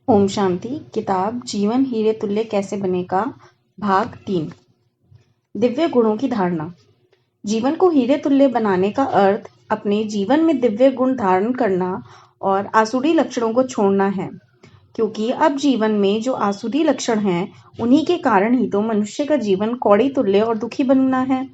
ओम शांति। किताब जीवन हीरे तुल्य कैसे बनेगा, भाग 3। दिव्य गुणों की धारणा। जीवन को हीरे तुल्य बनाने का अर्थ अपने जीवन में दिव्य गुण धारण करना और आसुरी लक्षणों को छोड़ना है, क्योंकि अब जीवन में जो आसुरी लक्षण हैं उन्हीं के कारण ही तो मनुष्य का जीवन कौड़ी तुल्य और दुखी बनना है।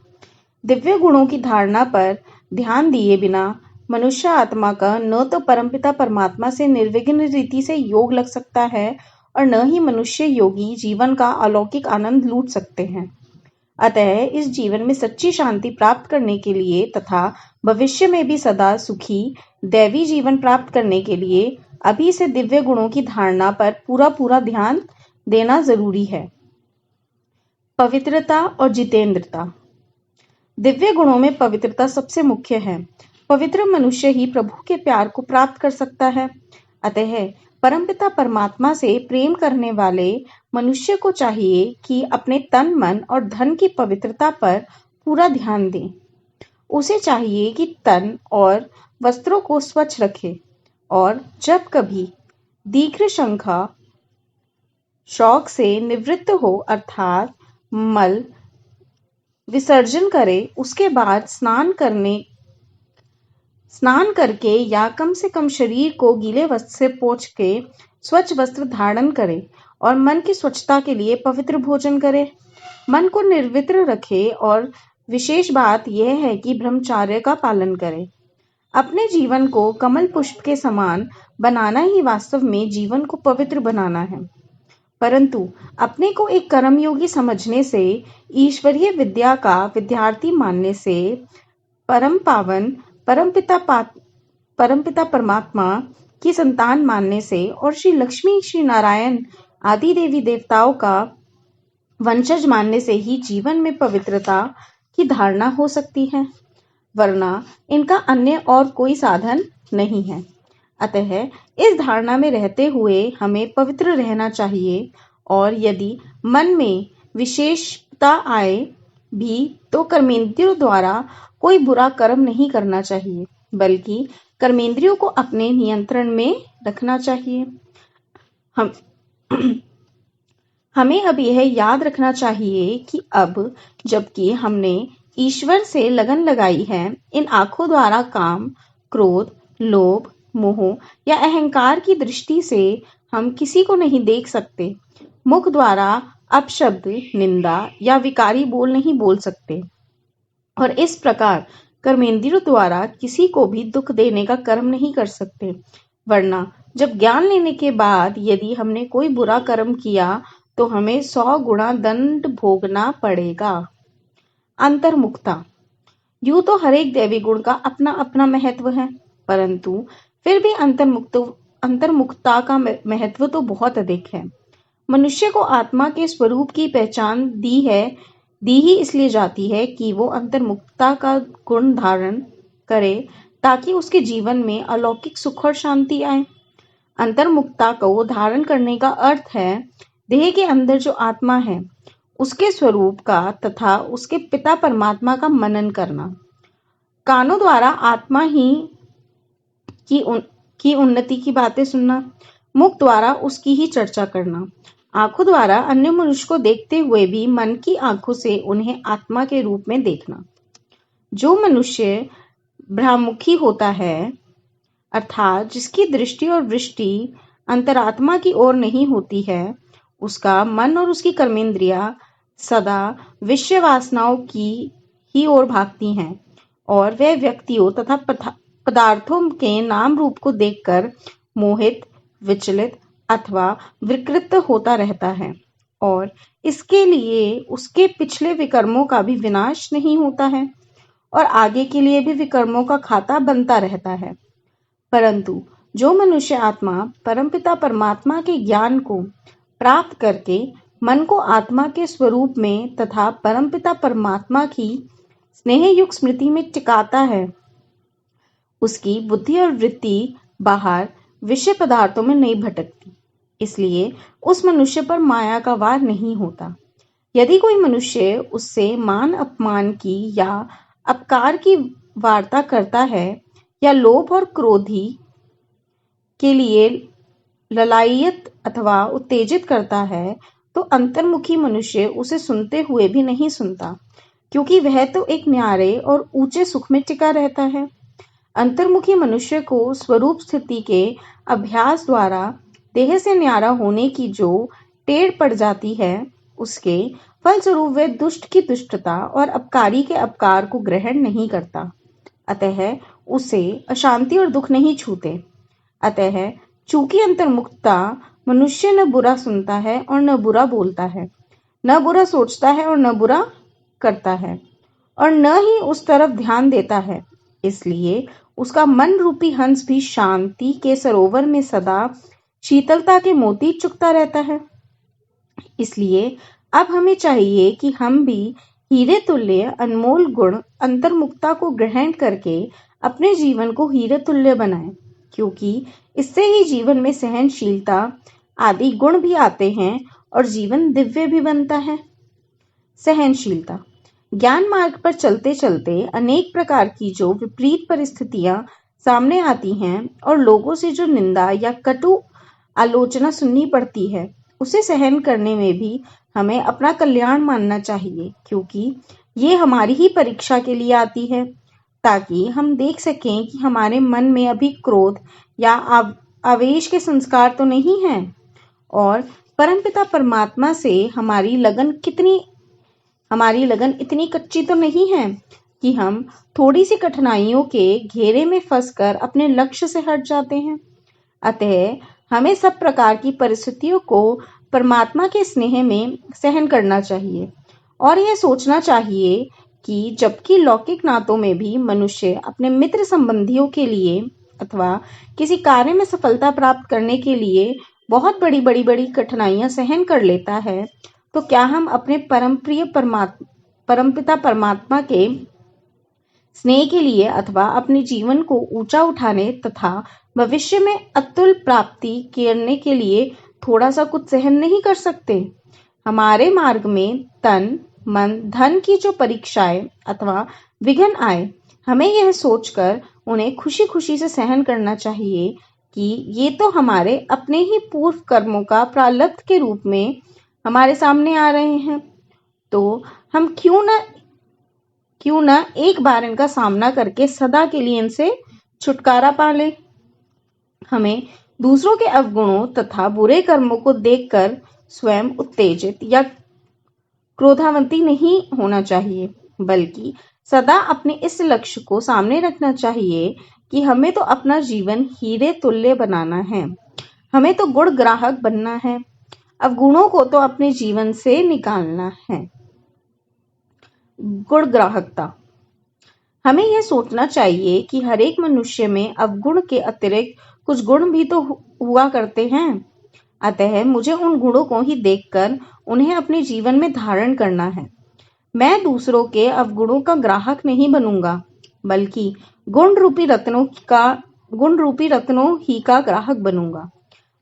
दिव्य गुणों की धारणा पर ध्यान दिए बिना मनुष्य आत्मा का न तो परमपिता परमात्मा से निर्विघ्न रीति से योग लग सकता है और न ही मनुष्य योगी जीवन का अलौकिक आनंद लूट सकते हैं। अतः इस जीवन में सच्ची शांति प्राप्त करने के लिए तथा भविष्य में भी सदा सुखी दैवी जीवन प्राप्त करने के लिए अभी से दिव्य गुणों की धारणा पर पूरा ध्यान देना जरूरी है। पवित्रता और जितेंद्रता। दिव्य गुणों में पवित्रता सबसे मुख्य है। पवित्र मनुष्य ही प्रभु के प्यार को प्राप्त कर सकता है। अतः परमपिता परमात्मा से प्रेम करने वाले मनुष्य को चाहिए कि अपने तन मन और धन की पवित्रता पर पूरा ध्यान दें। उसे चाहिए कि तन और वस्त्रों को स्वच्छ रखे और जब कभी दीर्घ शंखा शौक से निवृत्त हो अर्थात मल विसर्जन करे, उसके बाद स्नान करके या कम से कम शरीर को गीले वस्त्र से पोंछ के स्वच्छ वस्त्र धारण करे और मन की स्वच्छता के लिए पवित्र भोजन करे। मन को निर्वित्र रखे और विशेष बात यह है कि ब्रह्मचर्य का पालन करे। अपने जीवन को कमल पुष्प के समान बनाना ही वास्तव में जीवन को पवित्र बनाना है। परंतु अपने को एक कर्मयोगी समझने से, ईश्वरीय विद्या का विद्यार्थी मानने से, परम पावन परमपिता परमात्मा की संतान मानने से और श्री लक्ष्मी श्री नारायण आदि देवी देवताओं का वंशज मानने से ही जीवन में पवित्रता की धारणा हो सकती है, वरना इनका अन्य और कोई साधन नहीं है। अतः इस धारणा में रहते हुए हमें पवित्र रहना चाहिए और यदि मन में विशेषता आए भी तो कर्मेंद्रियों द्वारा कोई बुरा कर्म नहीं करना चाहिए, बल्कि कर्मेंद्रियों को अपने नियंत्रण में रखना चाहिए। हमें अब यह याद रखना चाहिए कि अब जबकि हमने ईश्वर से लगन लगाई है, इन आंखों द्वारा काम, क्रोध, लोभ, मोह या अहंकार की दृष्टि से हम किसी को नहीं देख सकते। मुख द्वारा अपशब्द, निंदा या विकारी बोल नहीं बोल सकते और इस प्रकार कर्मेंद्रियों द्वारा किसी को भी दुख देने का कर्म नहीं कर सकते, वरना जब ज्ञान लेने के बाद यदि हमने कोई बुरा कर्म किया तो हमें 100 गुना दंड भोगना पड़ेगा। अंतर्मुखता। यूं तो हर एक दैवी गुण का अपना अपना महत्व है, परंतु फिर भी अंतर्मुखता का महत्व तो बहुत अधिक है। मनुष्य को आत्मा के स्वरूप की पहचान दी ही इसलिए जाती है कि वो अंतर्मुखता का गुण धारण करे ताकि उसके जीवन में अलौकिक सुख और शांति आए। अंतर्मुखता को धारण करने का अर्थ है देह के अंदर जो आत्मा है उसके स्वरूप का तथा उसके पिता परमात्मा का मनन करना। कानों द्वारा आत्मा ही की उन्नति की बातें सुनना, मुख द्वारा उसकी ही चर्चा करना, आंखों द्वारा अन्य मनुष्य को देखते हुए भी मन की आंखों से उन्हें आत्मा के रूप में देखना। जो मनुष्य ब्रह्ममुखी होता है अर्थात जिसकी दृष्टि और वृष्टि अंतरात्मा की ओर नहीं होती है, उसका मन और उसकी कर्मेंद्रियां सदा विषय वासनाओं की ही ओर भागती हैं और वह व्यक्तियों तथा पदार्थों के नाम रूप को देखकर मोहित, विचलित अथवा विकृत होता रहता है और इसके लिए उसके पिछले विकर्मों का भी विनाश नहीं होता है और आगे के लिए भी विकर्मों का खाता बनता रहता है। परंतु जो मनुष्य आत्मा परमपिता परमात्मा के ज्ञान को प्राप्त करके मन को आत्मा के स्वरूप में तथा परमपिता परमात्मा की स्नेहयुक्त स्मृति में टिकाता है, उसकी बुद्धि और वृत्ति बाहर विषय पदार्थों में नहीं भटकती, इसलिए उस मनुष्य पर माया का वार नहीं होता। यदि कोई मनुष्य उससे मान अपमान की या अपकार की वार्ता करता है या लोभ और क्रोधी के लिए ललायत अथवा उत्तेजित करता है तो अंतर्मुखी मनुष्य उसे सुनते हुए भी नहीं सुनता, क्योंकि वह तो एक न्यारे और ऊंचे सुख में टिका रहता है। अंतर्मुखी मनुष्य को स्वरूप स्थिति के अभ्यास द्वारा देह से न्यारा होने की जो टेढ़ पड़ जाती है, उसके फलस्वरूप वह दुष्ट की दुष्टता और अपकारी के अपकार को ग्रहण नहीं करता। अतः उसे अशांति और दुख नहीं छूते। अतः चूंकि अंतर्मुखता मनुष्य न बुरा सुनता है और न बुरा बोलता है, न बुरा सोचता है और न बुरा करता है, और न ही उस तरफ ध्यान देता है, इसलिए उसका मन रूपी हंस भी शांति के सरोवर में सदा शीतलता के मोती चुगता रहता है। इसलिए अब हमें चाहिए कि हम भी हीरे तुल्य अनमोल गुण अंतर्मुखता को ग्रहण करके अपने जीवन को हीरे तुल्य बनाएं, क्योंकि इससे ही जीवन में सहनशीलता आदि गुण भी आते हैं और जीवन दिव्य भी बनता है। सहनशीलता। ज्ञान मार्ग पर चलते चलते अनेक प्रकार की जो विपरीत परिस्थितियां सामने आती हैं और लोगों से जो निंदा या कटु आलोचना सुननी पड़ती है, उसे सहन करने में भी हमें अपना कल्याण मानना चाहिए, क्योंकि ये हमारी ही परीक्षा के लिए आती है, ताकि हम देख सकें कि हमारे मन में अभी क्रोध या आवेश के संस्कार तो नहीं हैं, और परमपिता परमात्मा से हमारी लगन इतनी कच्ची तो नहीं है कि हम थोड़ी सी कठिनाइयों के घेरे में फंसकर अपने लक्ष्य से हट जाते हैं। अतः हमें सब प्रकार की परिस्थितियों को परमात्मा के स्नेह में सहन करना चाहिए और यह सोचना चाहिए कि जबकि लौकिक नातों में भी मनुष्य अपने मित्र संबंधियों के लिए अथवा किसी कार्य में सफलता प्राप्त करने के लिए बहुत बड़ी कठिनाइयां सहन कर लेता है, तो क्या हम अपने परमपिता परमात्मा के स्नेह के लिए अथवा अपने जीवन को ऊंचा उठाने तथा भविष्य में अतुल प्राप्ति करने के लिए थोड़ा सा कुछ सहन नहीं कर सकते? हमारे मार्ग में तन मन धन की जो परीक्षाएं अथवा विघ्न आए, हमें यह सोचकर उन्हें खुशी खुशी से सहन करना चाहिए कि ये तो हमारे अपने ही पूर्व कर्मों का प्रारब्ध के रूप में हमारे सामने आ रहे हैं, तो हम क्यों ना एक बार इनका सामना करके सदा के लिए इनसे छुटकारा पा लें। हमें दूसरों के अवगुणों तथा बुरे कर्मों को देखकर स्वयं उत्तेजित या क्रोधावंती नहीं होना चाहिए, बल्कि सदा अपने इस लक्ष्य को सामने रखना चाहिए कि हमें तो अपना जीवन हीरे तुल्य बनाना है, हमें तो गुण ग्राहक बनना है, अवगुणों को तो अपने जीवन से निकालना है। गुण ग्राहकता। हमें यह सोचना चाहिए कि हर एक मनुष्य में अवगुण के अतिरिक्त कुछ गुण भी तो हुआ करते हैं। अतः मुझे उन गुणों को ही देखकर उन्हें अपने जीवन में धारण करना है। मैं दूसरों के अवगुणों का ग्राहक नहीं बनूंगा, बल्कि गुण रूपी रत्नों ही का ग्राहक बनूंगा।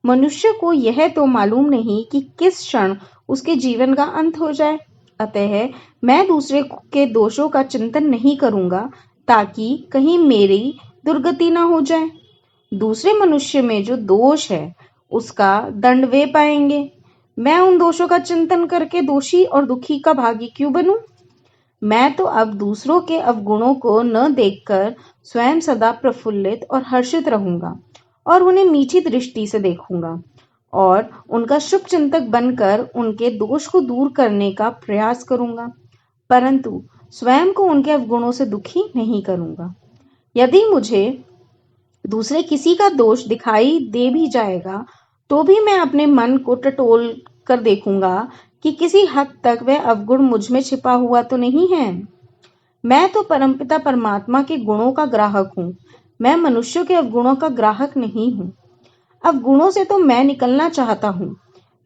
मनुष्य को यह तो मालूम नहीं कि किस क्षण उसके जीवन का अंत हो जाए, अतः मैं दूसरे के दोषों का चिंतन नहीं करूंगा ताकि कहीं मेरी दुर्गति न हो जाए। दूसरे मनुष्य में जो दोष है उसका दंड वे पाएंगे, मैं उन दोषों का चिंतन करके दोषी और दुखी का भागी क्यों बनूं? मैं तो अब दूसरों के अवगुणों को न देखकर स्वयं सदा प्रफुल्लित और हर्षित रहूंगा और उन्हें मीठी दृष्टि से देखूंगा और उनका शुभ चिंतक बनकर उनके दोष को दूर करने का प्रयास करूंगा, परंतु स्वयं को उनके अवगुणों से दुखी नहीं करूंगा। यदि मुझे दूसरे किसी का दोष दिखाई दे भी जाएगा तो भी मैं अपने मन को टटोल कर देखूंगा कि किसी हद तक वह अवगुण मुझ में छिपा हुआ तो नहीं है। मैं तो परमपिता परमात्मा के गुणों का ग्राहक हूँ, मैं मनुष्यों के अवगुणों का ग्राहक नहीं हूँ। अवगुणों से तो मैं निकलना चाहता हूँ,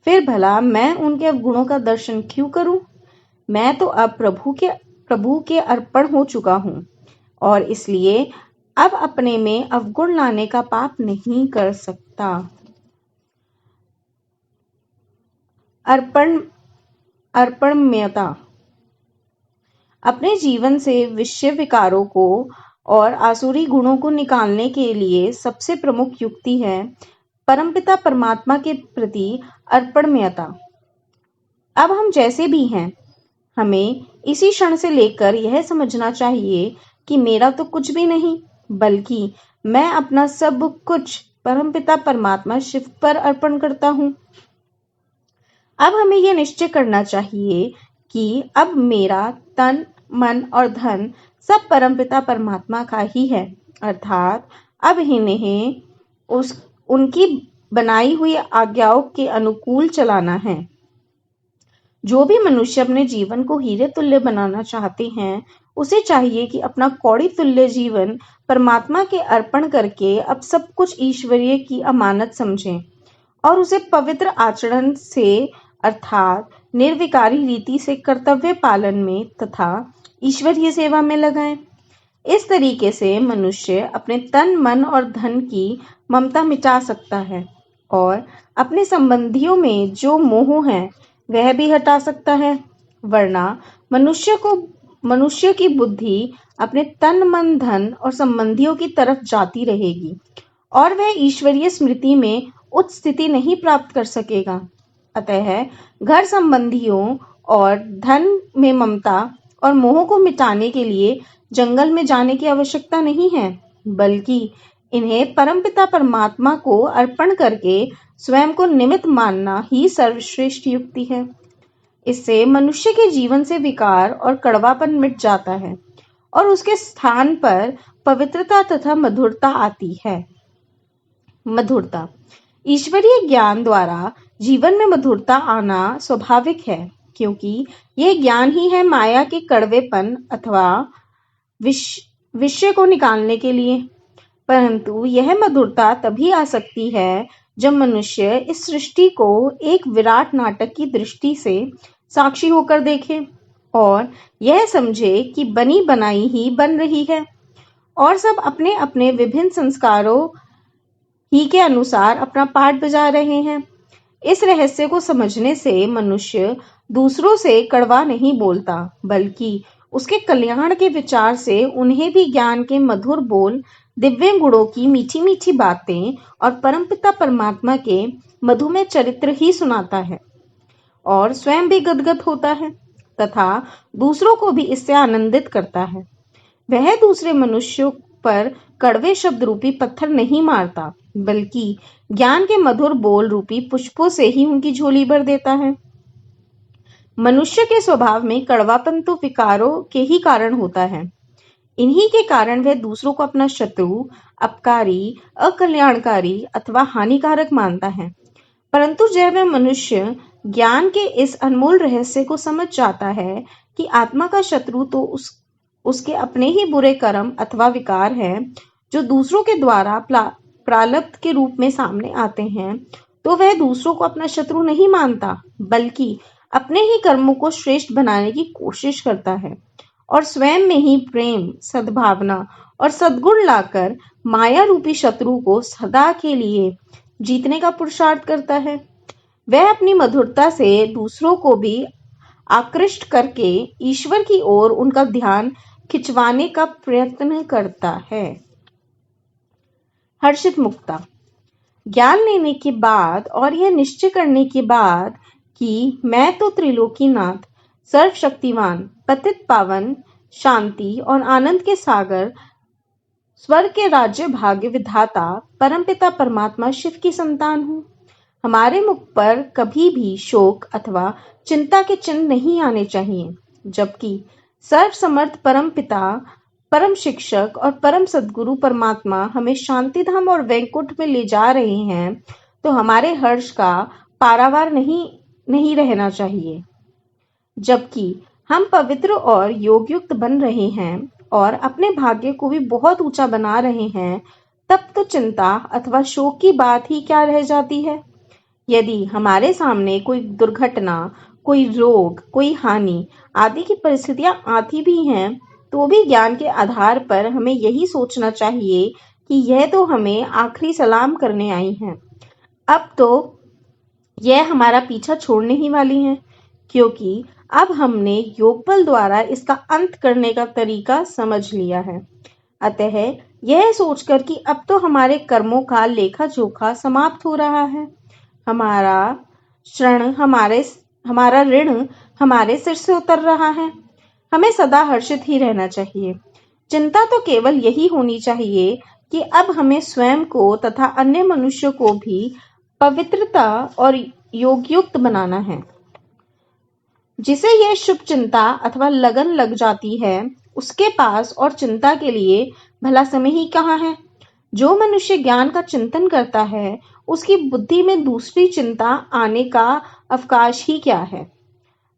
फिर भला मैं उनके अवगुणों का दर्शन क्यों करूं? मैं तो अब प्रभु के अर्पण हो चुका हूँ और इसलिए अब अपने में अवगुण लाने का पाप नहीं कर सकता। अर्पणमयता। अपने जीवन से विषय विकारों को और आसुरी गुणों को निकालने के लिए सबसे प्रमुख युक्ति है परमपिता परमात्मा के प्रति अर्पणमयता। अब हम जैसे भी हैं, हमें इसी क्षण से लेकर यह समझना चाहिए कि मेरा तो कुछ भी नहीं, बल्कि मैं अपना सब कुछ परमपिता परमात्मा शिव पर अर्पण करता हूँ। अब हमें यह निश्चय करना चाहिए कि अब मेरा तन, मन और धन सब परमपिता परमात्मा का ही है, अर्थात अब इन्हें उनकी बनाई हुई आज्ञाओं के अनुकूल चलाना है। जो भी मनुष्य अपने जीवन को हीरे तुल्य बनाना चाहते हैं, उसे चाहिए कि अपना कौड़ी तुल्य जीवन परमात्मा के अर्पण करके अब सब कुछ ईश्वरीय की अमानत समझें और उसे पवित्र आचरण से अर्थात निर्विकारी रीति से कर्तव्य पालन में तथा ईश्वरीय सेवा में लगाएं। इस तरीके से मनुष्य अपने तन, मन और धन की ममता मिटा सकता है और अपने संबंधियों में जो मोह है वह भी हटा सकता है, वरना मनुष्य की बुद्धि अपने तन, मन, धन और संबंधियों की तरफ जाती रहेगी और वह ईश्वरीय स्मृति में उच्च स्थिति नहीं प्राप्त कर सकेगा। अतः घर संबंधियों और धन में ममता और मोह को मिटाने के लिए जंगल में जाने की आवश्यकता नहीं है, बल्कि इन्हें परमपिता परमात्मा को अर्पण करके स्वयं को निमित्त मानना ही सर्वश्रेष्ठ युक्ति है। इससे मनुष्य के जीवन से विकार और कड़वापन मिट जाता है और उसके स्थान पर पवित्रता तथा मधुरता आती है। मधुरता। ईश्वरीय ज्ञान द्वारा जीवन में मधुरता आना स्वाभाविक है, क्योंकि यह ज्ञान ही है माया के कड़वेपन अथवा विषय को निकालने के लिए। परंतु यह मधुरता तभी आ सकती है जब मनुष्य इस सृष्टि को एक विराट नाटक की दृष्टि से साक्षी होकर देखे और यह समझे कि बनी बनाई ही बन रही है और सब अपने अपने विभिन्न संस्कारों ही के अनुसार अपना पाठ बजा रहे हैं। इस रहस्य को समझने से मनुष्य दूसरों से कड़वा नहीं बोलता, बल्कि उसके कल्याण के विचार से उन्हें भी ज्ञान के मधुर बोल, दिव्य गुणों की मीठी मीठी बातें और परमपिता परमात्मा के मधुमेह चरित्र ही सुनाता है और स्वयं भी गदगद होता है तथा दूसरों को भी इससे आनंदित करता है। वह दूसरे मनुष्यों पर कड़वे शब्द रूपी पत्थर नहीं मारता, बल्कि ज्ञान के मधुर बोल रूपी पुष्पों से ही उनकी झोली भर देता है। मनुष्य के स्वभाव में कड़वापन तो विकारों के ही कारण होता है। इन्हीं के कारण वह दूसरों को अपना शत्रु, अपकारी, अकल्याणकारी अथवा हानिकारक मानता है। परंतु जब वह मनुष्य ज्ञान के इस अनमोल रहस्य को समझ जाता है कि आत्मा का शत्रु तो उसके अपने ही बुरे कर्म अथवा विकार है, जो दूसरों के द्वारा प्रारब्ध के रूप में सामने आते हैं, तो वह दूसरों को अपना शत्रु नहीं मानता, बल्कि अपने ही कर्मों को श्रेष्ठ बनाने की कोशिश करता है और स्वयं में ही प्रेम, सद्भावना और सद्गुण लाकर माया रूपी शत्रु को सदा के लिए जीतने का पुरुषार्थ करता है। वह अपनी मधुरता से दूसरों को भी आकृष्ट करके ईश्वर की ओर उनका ध्यान खिंचवाने का प्रयत्न करता है। हर्षित मुक्ता। ज्ञान लेने के बाद और यह निश्चय करने के बाद कि मैं तो त्रिलोकीनाथ, सर्वशक्तिवान, पतित पावन, शांति और आनंद के सागर, स्वर्ग के राज्य भाग्य विधाता परमपिता परमात्मा शिव की संतान हूँ। हमारे मुख पर कभी भी शोक अथवा चिंता के चिन्ह नहीं आने चाहिए, जबकि सर्वसमर्थ परम पिता, परम शिक्षक और परम सद्गुरु परमात्मा हमें शांति धाम और वैकुंठ में ले जा रहे हैं, तो हमारे हर्ष का पारावार नहीं रहना चाहिए। जबकि हम पवित्र और योगयुक्त बन रहे हैं और अपने भाग्य को भी बहुत ऊंचा बना रहे हैं, तब तो चिंता अथवा शोक की बात ही क्या रह जाती है। यदि हमारे सामने कोई दुर्घटना, कोई रोग, कोई हानि आदि की परिस्थितियां आती भी हैं, तो भी ज्ञान के आधार पर हमें यही सोचना चाहिए कि यह तो हमें आखिरी सलाम करने आई हैं। अब तो यह हमारा पीछा छोड़ने ही वाली हैं, क्योंकि अब हमने योग बल द्वारा इसका अंत करने का तरीका समझ लिया है। अतः यह सोचकर कि अब तो हमारे कर्मों का लेखा जोखा समाप्त हो रहा है, हमारा हमारा ऋण हमारे सिर से उतर रहा है, हमें सदा हर्षित ही रहना चाहिए। चिंता तो केवल यही होनी चाहिए कि अब हमें स्वयं को तथा अन्य मनुष्यों को भी पवित्रता और योगयुक्त बनाना है। जिसे यह शुभ चिंता अथवा लगन लग जाती है, उसके पास और चिंता के लिए भला समय ही कहाँ है। जो मनुष्य ज्ञान का चिंतन करता है, उसकी बुद्धि में दूसरी चिंता आने का अवकाश ही क्या है।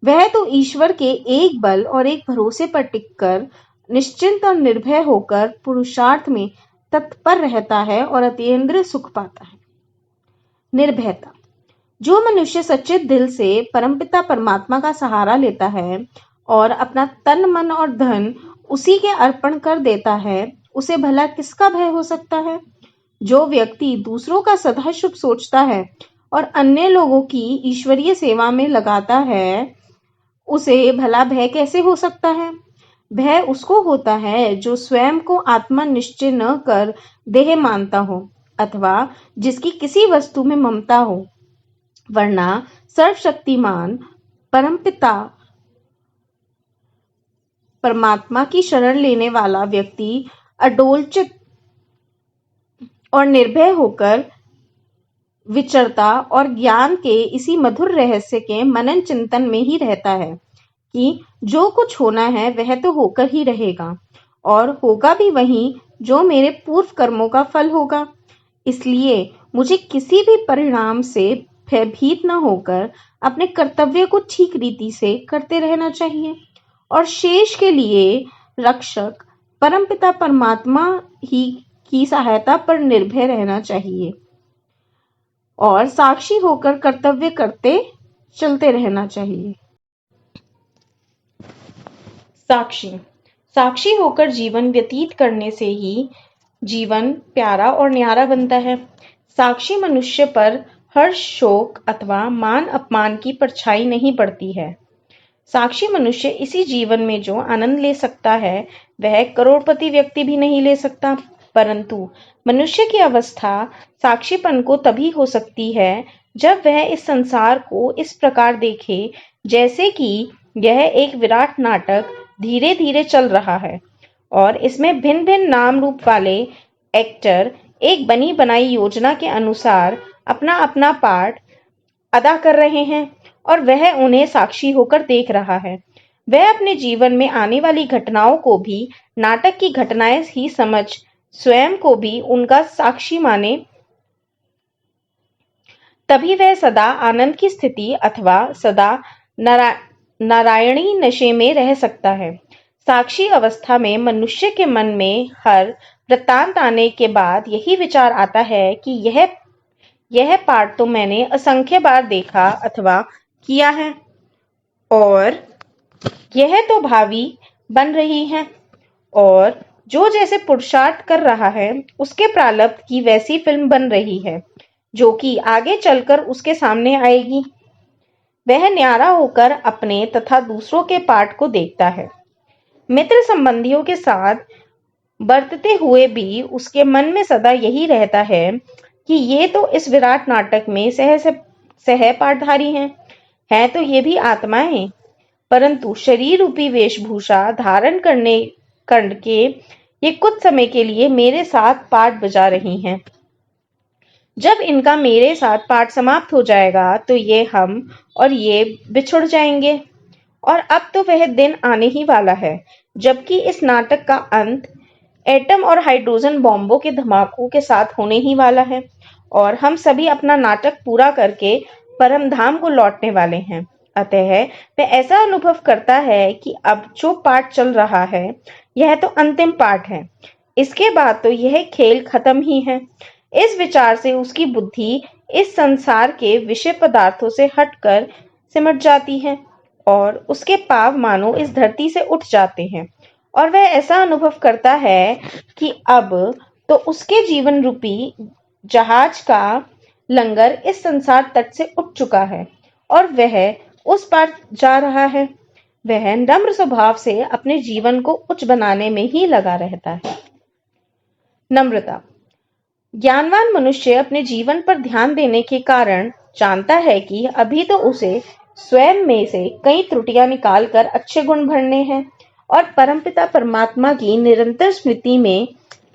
वह तो ईश्वर के एक बल और एक भरोसे पर टिककर निश्चिंत और निर्भय होकर पुरुषार्थ में तत्पर रहता है और अतीन्द्रिय सुख पाता है। निर्भयता। जो मनुष्य सच्चे दिल से परमपिता परमात्मा का सहारा लेता है और अपना तन मन और धन उसी के अर्पण कर देता है, उसे भला किसका भय हो सकता है। जो व्यक्ति दूसरों का सदा शुभ सोचता है और अन्य लोगों की ईश्वरीय सेवा में लगाता है, उसे भला भय कैसे हो सकता है। भय उसको होता है जो स्वयं को आत्मा निश्चय न कर देह मानता हो अथवा जिसकी किसी वस्तु में ममता हो, वरना सर्वशक्तिमान परमपिता परमात्मा की शरण लेने वाला व्यक्ति अडोलचित और निर्भय होकर विचरता और ज्ञान के इसी मधुर रहस्य के मनन चिंतन में ही रहता है कि जो कुछ होना है वह तो होकर ही रहेगा और होगा भी वही जो मेरे पूर्व कर्मों का फल होगा। इसलिए मुझे किसी भी परिणाम से भयभीत न होकर अपने कर्तव्य को ठीक रीति से करते रहना चाहिए और शेष के लिए रक्षक परमपिता परमात्मा ही की सहायता पर निर्भय रहना चाहिए और साक्षी होकर कर्तव्य करते चलते रहना चाहिए। साक्षी होकर जीवन व्यतीत करने से ही जीवन प्यारा और न्यारा बनता है। साक्षी मनुष्य पर हर्ष शोक अथवा मान अपमान की परछाई नहीं पड़ती है। साक्षी मनुष्य इसी जीवन में जो आनंद ले सकता है, वह करोड़पति व्यक्ति भी नहीं ले सकता। परंतु मनुष्य की अवस्था साक्षीपन को तभी हो सकती है जब वह इस संसार को इस प्रकार देखे जैसे कि यह एक विराट नाटक धीरे धीरे चल रहा है और इसमें भिन्न भिन्न नाम रूप वाले एक्टर एक बनी बनाई योजना के अनुसार अपना अपना पार्ट अदा कर रहे हैं और वह उन्हें साक्षी होकर देख रहा है। वह अपने जीवन में आने वाली घटनाओं को भी नाटक की घटनाएं ही समझ स्वयं को भी उनका साक्षी माने, तभी वह सदा आनंद की स्थिति अथवा सदा नारायणी नशे में रह सकता है। साक्षी अवस्था में मनुष्य के मन में हर वृत्तांत आने के बाद यही विचार आता है कि यह पाठ तो मैंने असंख्य बार देखा अथवा किया है और यह तो भावी बन रही है और जो जैसे पुरुषार्थ कर रहा है उसके प्रारब्ध की वैसी फिल्म बन रही है जो कि आगे चलकर उसके सामने आएगी। वह न्यारा होकर अपने तथा दूसरों के पाठ को देखता है। मित्र संबंधियों के साथ बरतते हुए भी उसके मन में सदा यही रहता है कि ये तो इस विराट नाटक में सह पाठधारी हैं तो ये भी आत्माएं, परंतु शरीर रूपी वेशभूषा धारण करके ये कुछ समय के लिए मेरे साथ पाठ बजा रही हैं। जब इनका मेरे साथ पाठ समाप्त हो जाएगा तो ये हम और ये बिछुड़ जाएंगे और अब तो वह दिन आने ही वाला है जबकि इस नाटक का अंत एटम और हाइड्रोजन बॉम्बों के धमाकों के साथ होने ही वाला है और हम सभी अपना नाटक पूरा करके परम धाम को लौटने वाले हैं। अतः वह ऐसा अनुभव करता है कि अब जो पाठ चल रहा है यह तो अंतिम पाठ है, इसके बाद तो यह खेल खत्म ही है। इस विचार से उसकी बुद्धि इस संसार के विषय पदार्थों से हटकर सिमट जाती है और उसके पांव मानो इस धरती से उठ जाते हैं और वह ऐसा अनुभव करता है कि अब तो उसके जीवन रूपी जहाज का लंगर इस संसार तट से उठ चुका है और वह उस पार जा रहा है। वह नम्र स्वभाव से अपने जीवन को उच्च बनाने में ही लगा रहता है। नम्रता। ज्ञानवान मनुष्य अपने जीवन पर ध्यान देने के कारण जानता है कि अभी तो उसे स्वयं में से कई त्रुटियां निकालकर अच्छे गुण भरने हैं और परमपिता परमात्मा की निरंतर स्मृति में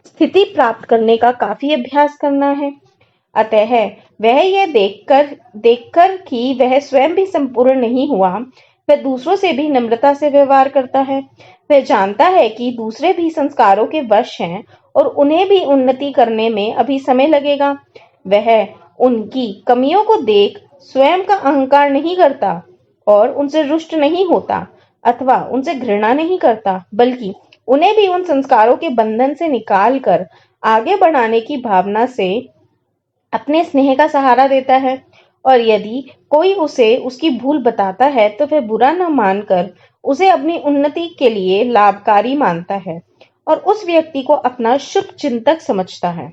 स्थिति प्राप्त करने का काफी अभ्यास करना है। अतः वह यह देखकर कि वह स्वयं भी संपूर्ण नहीं हुआ, वह दूसरों से भी नम्रता से व्यवहार करता है। वह जानता है कि दूसरे भी संस्कारों के वश हैं और उन्हें भी उन्नति करने में अभी समय लगेगा। वह उनकी कमियों को देख स्वयं का अहंकार नहीं करता और उनसे रुष्ट नहीं होता अथवा उनसे घृणा नहीं करता, बल्कि उन्हें भी उन संस्कारों के बंधन से निकालकर आगे बढ़ाने की भावना से अपने स्नेह का सहारा देता है। और यदि कोई उसे उसकी भूल बताता है तो वह बुरा न मानकर उसे अपनी उन्नति के लिए लाभकारी मानता है और उस व्यक्ति को अपना शुभ चिंतक समझता है।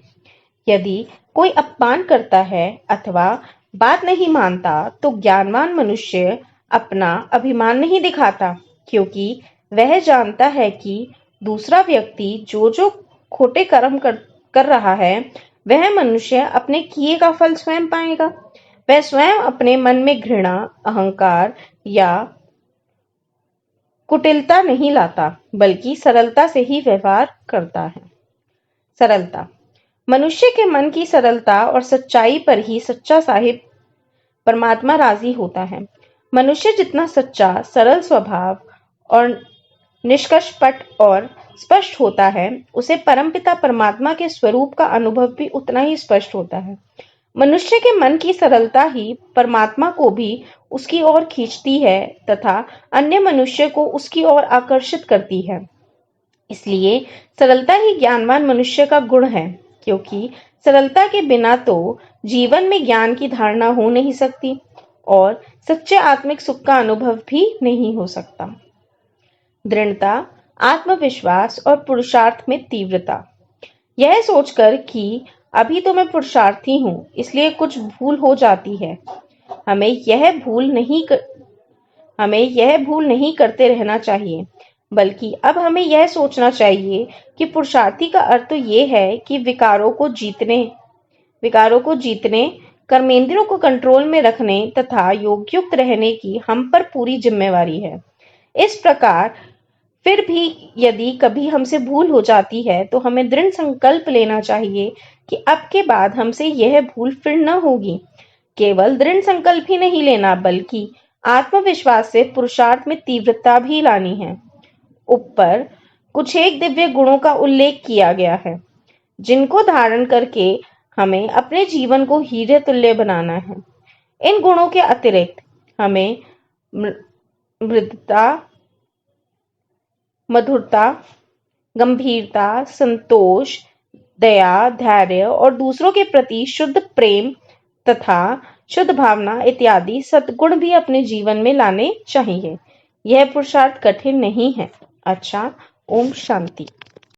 यदि कोई अपमान करता है अथवा बात नहीं मानता तो ज्ञानवान मनुष्य अपना अभिमान नहीं दिखाता, क्योंकि वह जानता है कि दूसरा व्यक्ति जो खोटे कर्म कर रहा है वह मनुष्य अपने किए का फल स्वयं पाएगा। वह स्वयं अपने मन में घृणा, अहंकार या कुटिलता नहीं लाता, बल्कि सरलता से ही व्यवहार करता है। सरलता। मनुष्य के मन की सरलता और सच्चाई पर ही सच्चा साहिब परमात्मा राजी होता है। मनुष्य जितना सच्चा, सरल स्वभाव और निष्कपट और स्पष्ट होता है, उसे परमपिता परमात्मा के स्वरूप का अनुभव भी उतना ही स्पष्ट होता है। मनुष्य के मन की सरलता ही परमात्मा को भी उसकी ओर खींचती है तथा अन्य मनुष्य को उसकी ओर आकर्षित करती है। इसलिए सरलता ही ज्ञानवान मनुष्य का गुण है, क्योंकि सरलता के बिना तो जीवन में ज्ञान की धारणा हो नहीं सकती और सच्चे आत्मिक सुख का अनुभव भी नहीं हो सकता। दृढ़ता, आत्मविश्वास और पुरुषार्थ में तीव्रता। यह सोचकर कि अभी तो मैं पुरुषार्थी हूं, इसलिए कुछ भूल हो जाती है, हमें यह भूल नहीं करते रहना चाहिए, बल्कि अब हमें यह सोचना चाहिए कि पुरुषार्थी का अर्थ तो ये है कि विकारों को जीतने, कर्मेंद्रियों को कंट्रोल में रखने तथा योगयुक्त रहने की हम पर पूरी जिम्मेवारी है। इस प्रकार फिर भी यदि कभी हमसे भूल हो जाती है तो हमें दृढ़ संकल्प लेना चाहिए कि अब के बाद हमसे यह भूल फिर न होगी। केवल दृढ़ संकल्प ही नहीं लेना, बल्कि आत्मविश्वास से पुरुषार्थ में तीव्रता भी लानी है। ऊपर कुछ एक दिव्य गुणों का उल्लेख किया गया है, जिनको धारण करके हमें अपने जीवन को हीरे तुल्य बनाना है। इन गुणों के अतिरिक्त हमें मृदुता, मधुरता, गंभीरता, संतोष, दया, धैर्य और दूसरों के प्रति शुद्ध प्रेम तथा शुद्ध भावना इत्यादि सद्गुण भी अपने जीवन में लाने चाहिए। यह पुरुषार्थ कठिन नहीं है। अच्छा, ओम शांति।